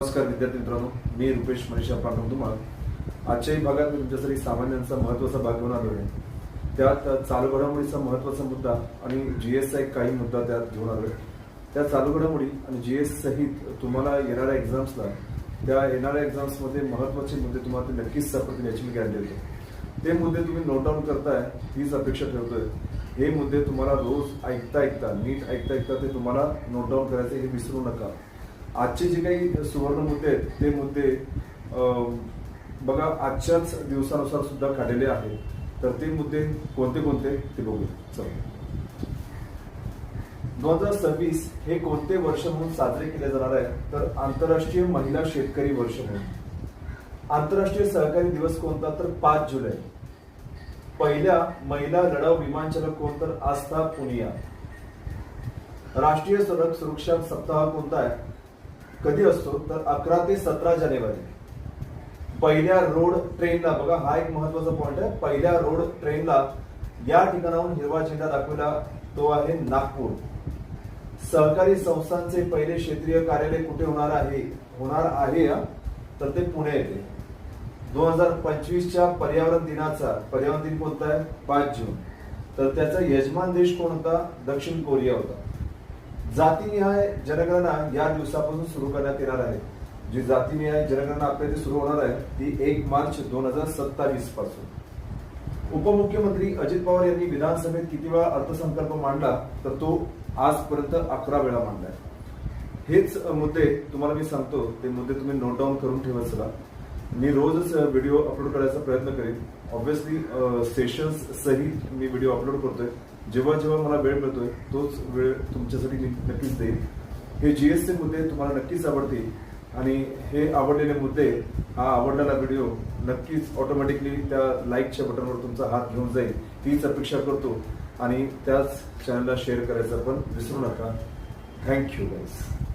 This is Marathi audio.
नमस्कार विद्यार्थी मित्रांनो, मी रुपेश मनीषा पाठवून तुम्हाला आजच्याही भागात मी तुमच्यासाठी सामान्यांचा महत्त्वाचा भाग घेऊन आलो आहे. त्यात चालू घडामोडीचा महत्त्वाचा मुद्दा आणि जीएसचा एक काही मुद्दा त्यात घेऊन आलोय. त्या चालू घडामोडी आणि जीएस सहित तुम्हाला येणाऱ्या एक्झाम्सला त्या येणाऱ्या एक्झाम्समध्ये महत्त्वाचे मुद्दे तुम्हाला ते नक्कीच सापडतील याची मी गॅरंटी देतो. ते मुद्दे तुम्ही नोट डाऊन करताय हीच अपेक्षा ठेवतोय. हे मुद्दे तुम्हाला रोज ऐकता नीट ऐकता ते तुम्हाला नोट डाऊन करायचे हे विसरू नका. आजचे जे काही सुवर्ण मुद्दे आहेत ते मुद्दे बघा आजच्याच दिवसानुसार सुद्धा काढलेले आहेत. तर ते मुद्दे कोणते कोणते ते बघूया. चला, 2026 हे कोणते वर्ष म्हणून साजरे केले जाणार आहे तर आंतरराष्ट्रीय महिला शेतकरी वर्ष म्हणून. आंतरराष्ट्रीय सहकारी दिवस कोणता तर 5 जुलै. पहिल्या महिला लढाऊ विमानचालक कोण तर आस्था पुनिया. राष्ट्रीय सडक सुरक्षा सप्ताह कोणता आहे, कधी असतो तर 11 ते 17 जानेवारी. पहिल्या रोड ट्रेनला, बघा हा एक महत्वाचा पॉइंट आहे, पहिल्या रोड ट्रेनला या ठिकाणाहून हिरवा झेंडा दाखवला तो आहे नागपूर. सहकारी संस्थांचे पहिले क्षेत्रीय कार्यालय कुठे होणार आहे तर ते पुणे येथे. 2025च्या पर्यावरण दिन कोणता आहे 5 जून. तर त्याचा यजमान देश कोण होता, दक्षिण कोरिया होता. जातीनिहाय जनगणना या दिवसापासून सुरू करण्यात येणार आहे. जी जातीनिहाय जनगणना आपल्या इथे सुरू होणार आहे ती 1 मार्च 2027 पासून. उपमुख्यमंत्री अजित पवार यांनी विधानसभेत किती वेळा अर्थसंकल्प मांडला तर तो आजपर्यंत 11 वेळा मांडलाय. हेच मुद्दे तुम्हाला मी सांगतो, ते मुद्दे तुम्ही नोट डाऊन करून ठेवा. चला, मी रोजच व्हिडिओ अपलोड करायचा प्रयत्न करेन. ऑब्व्हियसली सेशन्स सहित मी व्हिडिओ अपलोड करतोय. जेव्हा मला वेळ मिळतोय तोच वेळ तुमच्यासाठी मी नक्कीच देईन. हे जीएसचे मुद्दे तुम्हाला नक्कीच आवडतील आणि हे आवडलेले मुद्दे, हा आवडलेला व्हिडिओ नक्कीच ऑटोमॅटिकली त्या लाईकच्या बटनवर तुमचा हात घेऊन जाईल हीच अपेक्षा करतो. आणि त्याच चॅनलला शेअर करायचं पण विसरू नका. Thank you guys.